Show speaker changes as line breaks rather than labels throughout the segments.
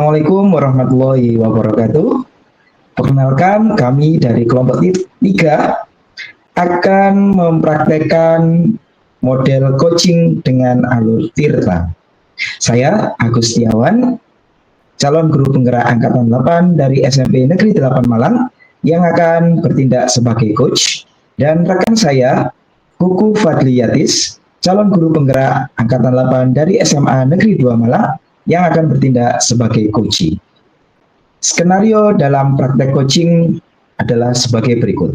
Assalamualaikum warahmatullahi wabarakatuh. Perkenalkan, kami dari kelompok 3 akan mempraktekkan model coaching dengan alur Tirta. Saya Agus Setiawan, calon guru penggerak angkatan 8 dari SMP Negeri 8 Malang yang akan bertindak sebagai coach, dan rekan saya Kuku Fadliyatis, calon guru penggerak angkatan 8 dari SMA Negeri 2 Malang yang akan bertindak sebagai coach. Skenario dalam praktek coaching adalah sebagai berikut.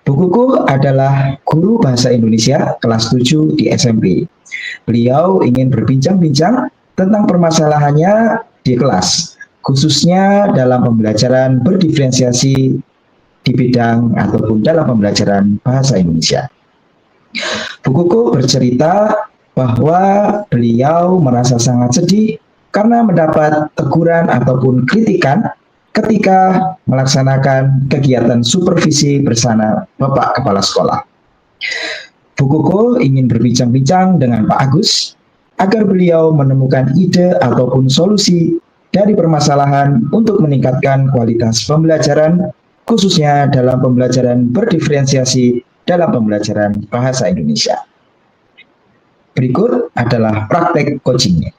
Bu Kukuh adalah guru bahasa Indonesia kelas 7 di SMP. Beliau ingin berbincang-bincang tentang permasalahannya di kelas, khususnya dalam pembelajaran berdiferensiasi di bidang ataupun dalam pembelajaran bahasa Indonesia. Bu Kukuh bercerita bahwa beliau merasa sangat sedih karena mendapat teguran ataupun kritikan ketika melaksanakan kegiatan supervisi bersama Bapak Kepala Sekolah. Bu Koko ingin berbincang-bincang dengan Pak Agus agar beliau menemukan ide ataupun solusi dari permasalahan untuk meningkatkan kualitas pembelajaran, khususnya dalam pembelajaran berdiferensiasi dalam pembelajaran bahasa Indonesia. Berikut adalah praktek coachingnya.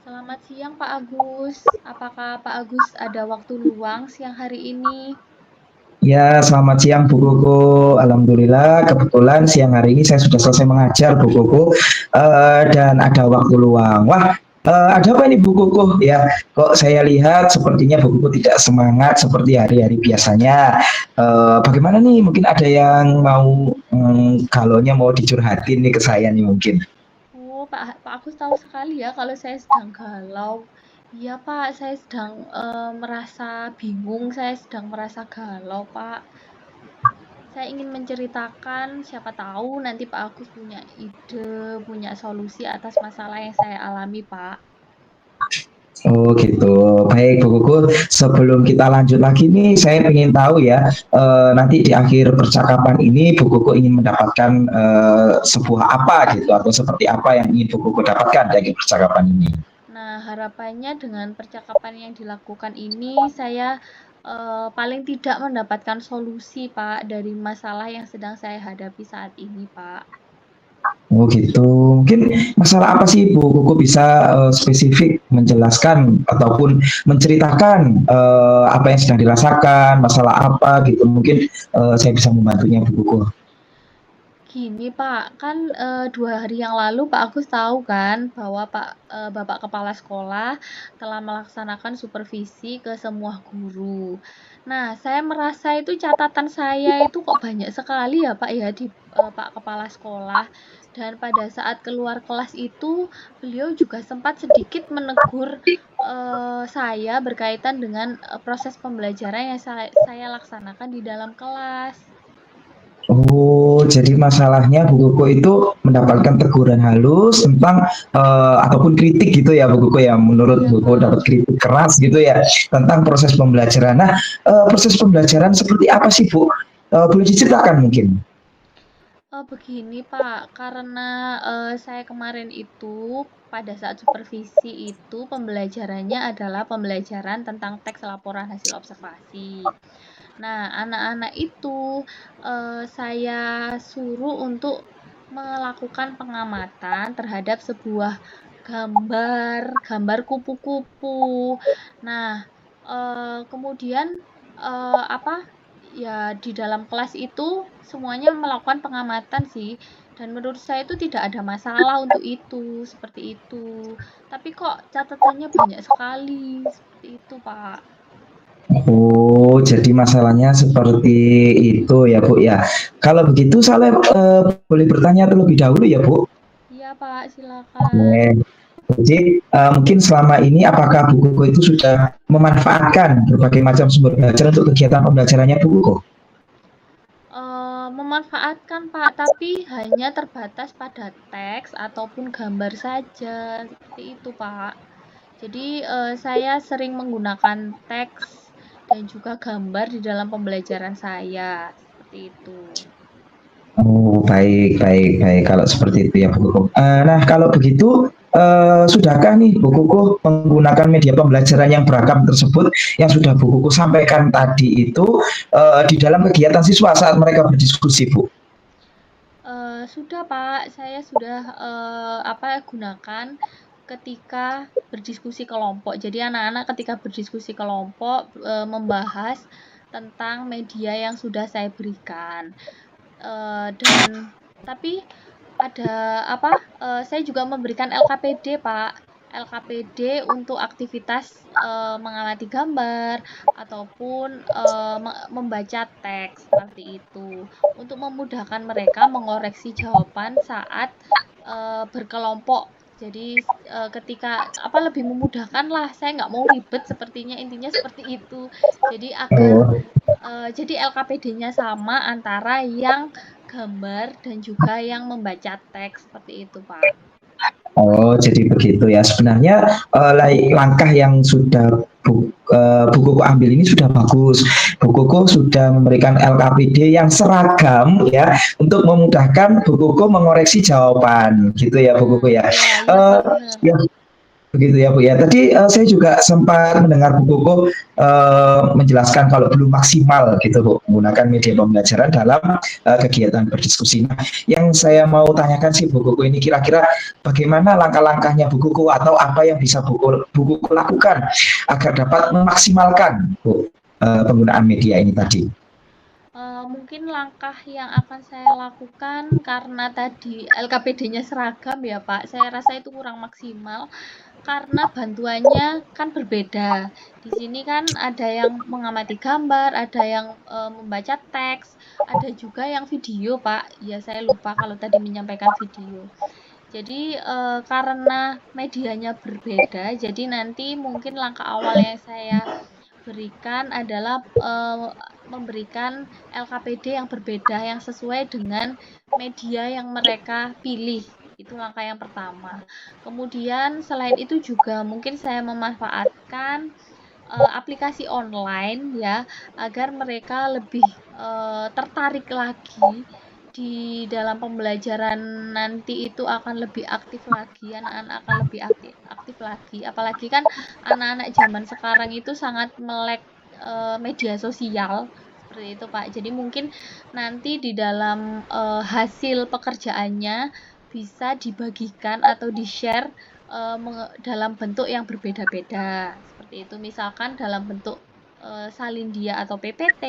Selamat siang Pak Agus. Apakah Pak Agus ada waktu luang siang hari ini?
Ya, selamat siang Bu Koko. Alhamdulillah, kebetulan siang hari ini saya sudah selesai mengajar Bu Koko, dan ada waktu luang. Wah, ada apa ini Bu Koko? Ya, kok saya lihat sepertinya Bu Koko tidak semangat seperti hari-hari biasanya. Bagaimana nih? Mungkin ada yang mau, galaunya mau dicurhatin nih ke saya nih mungkin.
Oh, Pak Agus tahu sekali ya kalau saya sedang galau. Iya Pak, saya sedang merasa bingung, saya sedang merasa galau Pak. Saya ingin menceritakan, siapa tahu nanti Pak Agus punya ide, punya solusi atas masalah yang saya alami Pak.
Oh gitu. Baik Bu Kuku, sebelum kita lanjut lagi nih, saya ingin tahu ya, nanti di akhir percakapan ini Bu Kuku ingin mendapatkan sebuah apa gitu, atau seperti apa yang ingin Bu Kuku dapatkan dari percakapan ini.
Nah, harapannya dengan percakapan yang dilakukan ini, saya paling tidak mendapatkan solusi, Pak, dari masalah yang sedang saya hadapi saat ini, Pak.
Oh gitu. Mungkin masalah apa sih Bu Kuku bisa spesifik menjelaskan ataupun menceritakan apa yang sedang dirasakan, masalah apa gitu. Mungkin saya bisa membantunya Bu Kuku.
Gini, Pak, kan 2 hari yang lalu Pak Agus tahu kan bahwa Bapak Kepala Sekolah telah melaksanakan supervisi ke semua guru. Nah, saya merasa itu catatan saya itu kok banyak sekali ya Pak ya di Pak Kepala Sekolah. Dan pada saat keluar kelas itu beliau juga sempat sedikit menegur saya berkaitan dengan proses pembelajaran yang saya laksanakan di dalam kelas.
Oh, jadi masalahnya Bu Koko itu mendapatkan teguran halus tentang ataupun kritik gitu ya Bu Koko ya. Menurut
Iya,
Bu Koko dapat
Pak.
kritik keras gitu ya tentang proses pembelajaran. Nah, proses pembelajaran seperti apa sih Bu? Boleh diceritakan mungkin?
Begini Pak, karena, saya kemarin itu pada saat supervisi itu pembelajarannya adalah pembelajaran tentang teks laporan hasil observasi. Nah, anak-anak itu, saya suruh untuk melakukan pengamatan terhadap sebuah gambar kupu-kupu. Nah, kemudian, apa, ya di dalam kelas itu semuanya melakukan pengamatan sih, dan menurut saya itu tidak ada masalah untuk itu, seperti itu. Tapi kok catatannya banyak sekali, seperti itu, Pak.
Oh, jadi masalahnya seperti itu ya Bu ya. Kalau begitu saya boleh bertanya terlebih dahulu ya Bu.
Iya, Pak, silakan.
Oke. Jadi mungkin selama ini apakah Bu Koko itu sudah memanfaatkan berbagai macam sumber belajar untuk kegiatan pembelajarannya Bu Koko?
Memanfaatkan, Pak, tapi hanya terbatas pada teks ataupun gambar saja, seperti itu, Pak. Jadi, saya sering menggunakan teks dan juga gambar di dalam pembelajaran saya, seperti itu.
baik, baik, baik. Kalau seperti itu ya Bu Koko. Nah, kalau begitu, sudahkah nih Bu Koko menggunakan media pembelajaran yang beragam tersebut yang sudah Bu Koko sampaikan tadi itu di dalam kegiatan siswa saat mereka berdiskusi, Bu?
Sudah Pak, saya sudah, gunakan ketika berdiskusi kelompok. Jadi anak-anak ketika berdiskusi kelompok, membahas tentang media yang sudah saya berikan. Dan tapi ada saya juga memberikan LKPD Pak. LKPD untuk aktivitas mengamati gambar ataupun membaca teks seperti itu untuk memudahkan mereka mengoreksi jawaban saat berkelompok. Jadi ketika lebih memudahkan lah. Saya nggak mau ribet sepertinya intinya seperti itu. Jadi agar
Oh,
jadi LKPD-nya sama antara yang gambar dan juga yang membaca teks seperti itu, Pak.
oh, jadi begitu ya. Sebenarnya langkah yang sudah Bu Koko ambil ini sudah bagus. Bu Koko sudah memberikan LKPD yang seragam ya untuk memudahkan Bu Koko mengoreksi jawaban, gitu ya Bu Koko ya.
Iya, iya,
Eh,
Pak, benar.
ya, begitu ya Bu ya. Tadi saya juga sempat mendengar Bu Koko menjelaskan kalau belum maksimal gitu Bu menggunakan media pembelajaran dalam kegiatan berdiskusi. Nah, yang saya mau tanyakan sih Bu Koko ini kira-kira bagaimana langkah-langkahnya Bu Koko atau apa yang bisa Bu Koko lakukan agar dapat memaksimalkan Bu penggunaan media ini tadi.
Mungkin langkah yang akan saya lakukan karena tadi LKPD-nya seragam ya, Pak. Saya rasa itu kurang maksimal karena bantuannya kan berbeda. Di sini kan ada yang mengamati gambar, ada yang membaca teks, ada juga yang video, Pak. Ya, saya lupa kalau tadi menyampaikan video. Jadi karena medianya berbeda, jadi nanti mungkin langkah awal yang saya berikan adalah memberikan LKPD yang berbeda yang sesuai dengan media yang mereka pilih. Itu langkah yang pertama. Kemudian selain itu juga mungkin saya memanfaatkan aplikasi online ya agar mereka lebih tertarik lagi di dalam pembelajaran nanti itu akan lebih aktif lagi, anak-anak akan lebih aktif, aktif lagi. Apalagi kan anak-anak zaman sekarang itu sangat melek media sosial seperti itu Pak. Jadi mungkin nanti di dalam hasil pekerjaannya bisa dibagikan atau di-share dalam bentuk yang berbeda-beda. Seperti itu, misalkan dalam bentuk salindia atau PPT,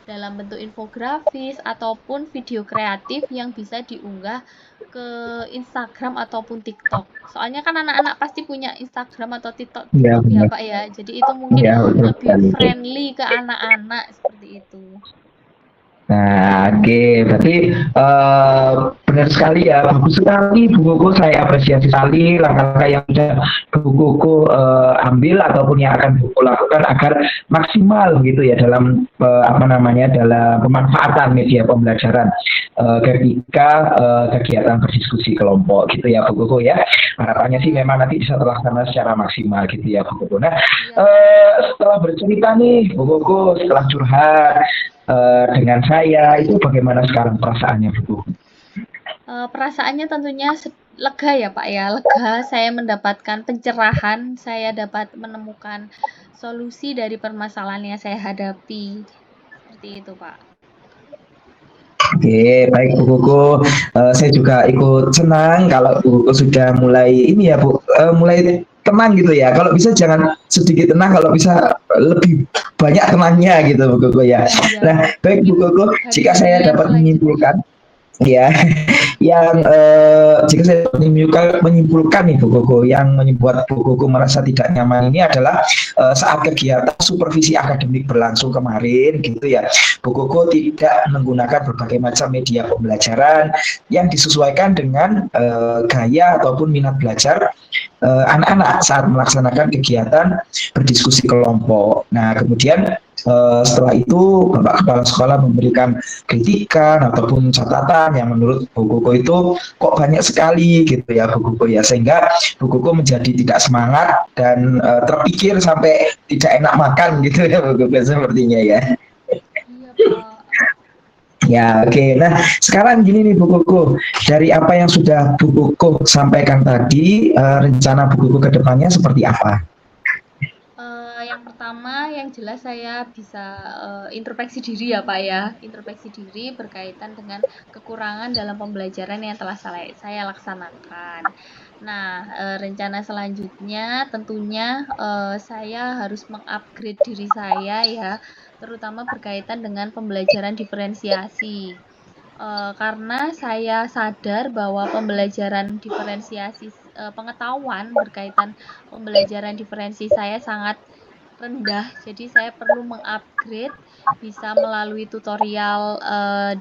dalam bentuk infografis ataupun video kreatif yang bisa diunggah ke Instagram ataupun TikTok. Soalnya kan anak-anak pasti punya Instagram atau TikTok,
Ya,
TikTok ya
benar.
Pak ya. Jadi itu mungkin
Ya, betul
lebih
sekali.
friendly ke anak-anak seperti itu.
Nah, oke, berarti benar sekali ya, bagus sekali Bu Koko, saya apresiasi sekali langkah-langkah yang sudah Bu Koko ambil ataupun yang akan Bu Koko lakukan agar maksimal gitu ya dalam dalam pemanfaatan media pembelajaran ketika kegiatan berdiskusi kelompok gitu ya Bu Koko ya. Harapannya sih memang nanti bisa terlaksana secara maksimal gitu ya Bu Koko. Nah,
Iya Pak.
setelah bercerita nih Bu Koko, setelah curhat dengan saya itu bagaimana sekarang perasaannya Bu?
Perasaannya tentunya lega ya Pak ya, lega saya mendapatkan pencerahan, saya dapat menemukan solusi dari permasalahan yang saya hadapi. Seperti itu Pak.
Oke, baik Bu Koko. Saya juga ikut senang kalau Bu Koko sudah mulai ini ya Bu, mulai tenang gitu ya. Kalau bisa jangan sedikit tenang, kalau bisa lebih banyak tenangnya gitu Bu Koko ya.
Iya,
Nah, baik Bu
mungkin
Koko,
hari
jika saya
ini yang
dapat
selanjutnya.
menyimpulkan ya, yang jika saya menyimpulkan nih Bu Koko, yang membuat Bu Koko merasa tidak nyaman ini adalah saat kegiatan supervisi akademik berlangsung kemarin gitu ya, Bu Koko tidak menggunakan berbagai macam media pembelajaran yang disesuaikan dengan gaya ataupun minat belajar anak-anak saat melaksanakan kegiatan berdiskusi kelompok. Nah, kemudian setelah itu Bapak Kepala Sekolah memberikan kritikan ataupun catatan yang menurut Bu Koko itu kok banyak sekali gitu ya Bu Koko ya, sehingga Bu Koko menjadi tidak semangat dan terpikir sampai tidak enak makan gitu ya Bu Koko sepertinya ya.
Iya Pak.
Ya, oke. Nah, sekarang gini nih Bu Koko, dari apa yang sudah Bu Koko sampaikan tadi, rencana Bu Koko ke depannya seperti apa?
Yang pertama, yang jelas saya bisa, introspeksi diri ya, Pak, ya. Introspeksi diri berkaitan dengan kekurangan dalam pembelajaran yang telah saya laksanakan. Nah, rencana selanjutnya tentunya, saya harus mengupgrade diri saya ya, terutama berkaitan dengan pembelajaran diferensiasi. Karena saya sadar bahwa pembelajaran diferensiasi, pengetahuan berkaitan pembelajaran diferensi saya sangat rendah, jadi saya perlu mengupgrade bisa melalui tutorial,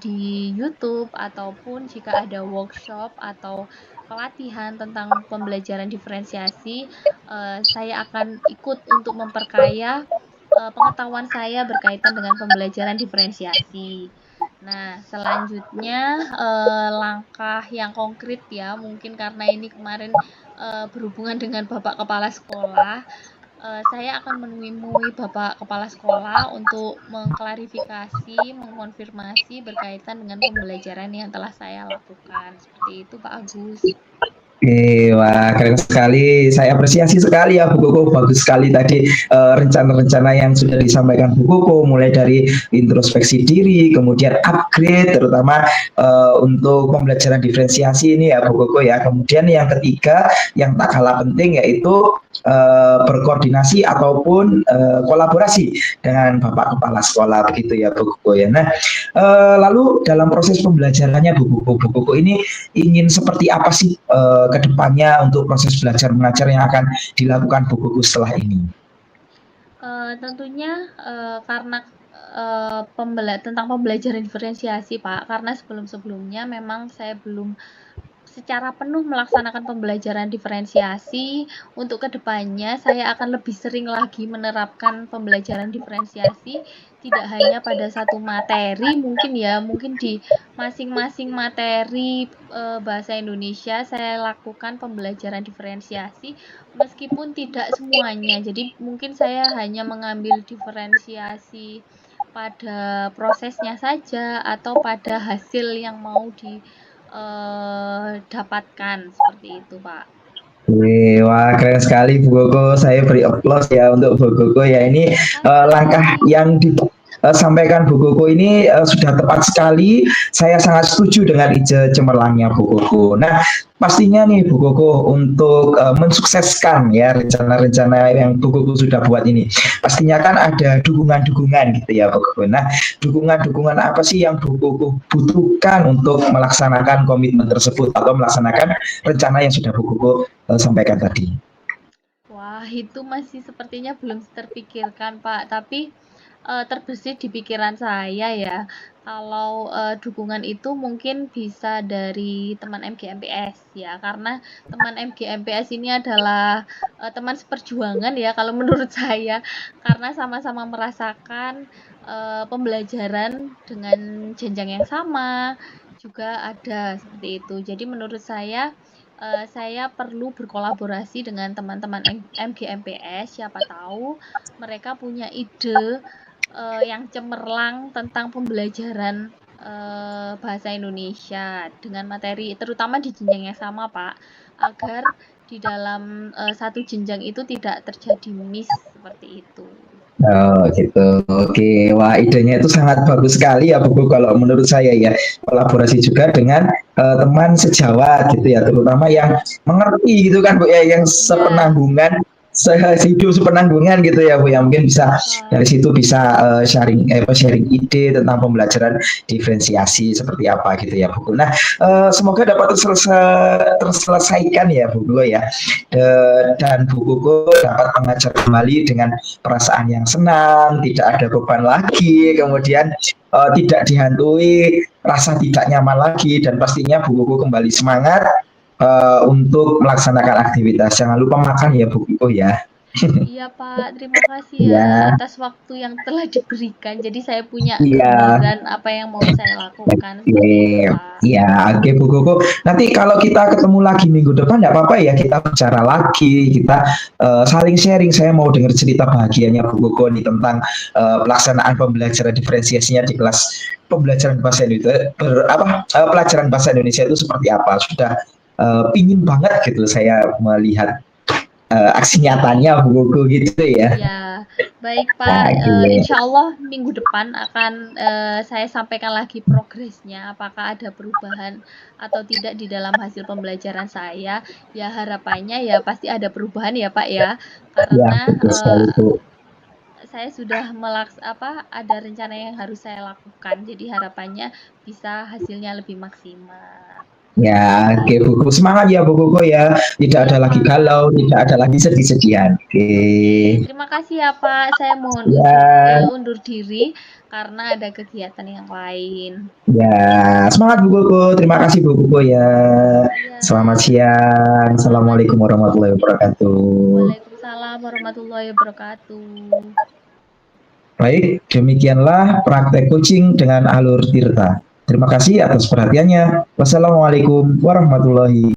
di YouTube ataupun jika ada workshop atau pelatihan tentang pembelajaran diferensiasi, saya akan ikut untuk memperkaya, pengetahuan saya berkaitan dengan pembelajaran diferensiasi. Nah, selanjutnya, langkah yang konkret ya, mungkin karena ini kemarin, berhubungan dengan bapak kepala sekolah, saya akan menemui bapak kepala sekolah untuk mengklarifikasi, mengkonfirmasi berkaitan dengan pembelajaran yang telah saya lakukan. Seperti itu, Pak Agus.
Oke, wah keren sekali. Saya apresiasi sekali ya Bu Koko. Bagus sekali tadi rencana-rencana yang sudah disampaikan Bu Koko, mulai dari introspeksi diri, kemudian upgrade, terutama untuk pembelajaran diferensiasi ini ya Bu Koko ya. Kemudian yang ketiga, yang tak kalah penting yaitu berkoordinasi ataupun kolaborasi dengan Bapak Kepala Sekolah begitu ya Bu Koko ya. Nah, lalu dalam proses pembelajarannya Bu Koko ini ingin seperti apa sih ke depannya untuk proses belajar mengajar yang akan dilakukan Bu Kuku setelah ini?
Tentunya, karena, tentang pembelajaran diferensiasi, Pak, karena sebelum-sebelumnya memang saya belum secara penuh melaksanakan pembelajaran diferensiasi. Untuk kedepannya saya akan lebih sering lagi menerapkan pembelajaran diferensiasi, tidak hanya pada satu materi mungkin ya, mungkin di masing-masing materi, bahasa Indonesia saya lakukan pembelajaran diferensiasi, meskipun tidak semuanya. Jadi mungkin saya hanya mengambil diferensiasi pada prosesnya saja atau pada hasil yang mau dapatkan, seperti itu, Pak.
Wah keren sekali Bu Gogo, saya beri aplaus ya untuk Bu Gogo ya. Ini langkah
Makasih.
yang disampaikan Bu Gogo ini sudah tepat sekali. Saya sangat setuju dengan ide cemerlangnya Bu Gogo. Nah, pastinya nih Bu Gogo untuk mensukseskan ya rencana-rencana yang Bu Gogo sudah buat ini. Pastinya kan ada dukungan-dukungan gitu ya Bu Gogo. Nah, dukungan-dukungan apa sih yang Bu Gogo butuhkan untuk melaksanakan komitmen tersebut atau melaksanakan rencana yang sudah Bu Gogo sampaikan tadi?
Wah, itu masih sepertinya belum terpikirkan, Pak. Tapi terbesit di pikiran saya ya, kalau dukungan itu mungkin bisa dari teman MGMPS ya, karena teman MGMPS ini adalah teman seperjuangan ya, kalau menurut saya, karena sama-sama merasakan pembelajaran dengan jenjang yang sama, juga ada seperti itu. Jadi menurut saya perlu berkolaborasi dengan teman-teman MGMPS, siapa tahu mereka punya ide yang cemerlang tentang pembelajaran bahasa Indonesia dengan materi terutama di jenjang yang sama, Pak, agar di dalam satu jenjang itu tidak terjadi miss seperti itu.
Oh gitu. Oke, wah idenya itu sangat bagus sekali ya Bu kalau menurut saya ya. Kolaborasi juga dengan teman sejawat gitu ya, terutama yang mengerti gitu kan Bu ya, yang
Iya,
sepenanggungan, sehidup sepenanggungan gitu ya Bu ya. Mungkin bisa
Pak.
dari situ bisa sharing ide tentang pembelajaran diferensiasi seperti apa gitu ya Bu. Nah, semoga dapat terselesaikan ya Bu ya. Dan Bu Kuku dapat mengajar kembali dengan perasaan yang senang, tidak ada beban lagi, kemudian tidak dihantui rasa tidak nyaman lagi, dan pastinya Bu Kuku kembali semangat untuk melaksanakan aktivitas. Jangan lupa makan ya Bu Kuku ya.
Iya Pak, terima kasih ya
Ya,
atas waktu yang telah diberikan. Jadi saya punya
iya.
gambaran apa yang mau saya lakukan. Seperti itu
Oke,
Pak.
ya, oke Bu Koko. Nanti kalau kita ketemu lagi minggu depan, nggak apa-apa ya kita bicara lagi, kita saling sharing. Saya mau dengar cerita bahagianya Bu Koko nih tentang pelaksanaan pembelajaran diferensiasinya di kelas pembelajaran bahasa Indonesia. Pelajaran bahasa Indonesia itu seperti apa? Sudah pingin banget gitu saya melihat aksi nyatanya Bu Koko gitu ya.
Ya, baik Pak.
Nah, oke.
Insya Allah minggu depan akan saya sampaikan lagi progresnya. Apakah ada perubahan atau tidak di dalam hasil pembelajaran saya? Ya harapannya ya pasti ada perubahan ya Pak ya.
Ya,
Karena
betul sekali Bu.
saya sudah ada rencana yang harus saya lakukan. Jadi harapannya bisa hasilnya lebih maksimal.
Ya, oke buku semangat ya bukuku ya. Tidak
Iya
ada lagi
Pak.
galau, tidak ada lagi sedih-sedihan. Oke.
Oke, terima kasih ya Pak. Saya mohon
Ya,
undur diri karena ada kegiatan yang lain.
ya, semangat bukuku. Terima kasih bukuku ya.
Iya,
Selamat siang.
selamat
Assalamualaikum warahmatullahi wabarakatuh.
Waalaikumsalam warahmatullahi wabarakatuh.
Baik, demikianlah praktek coaching dengan Alur Tirta. Terima kasih atas perhatiannya. Wassalamualaikum warahmatullahi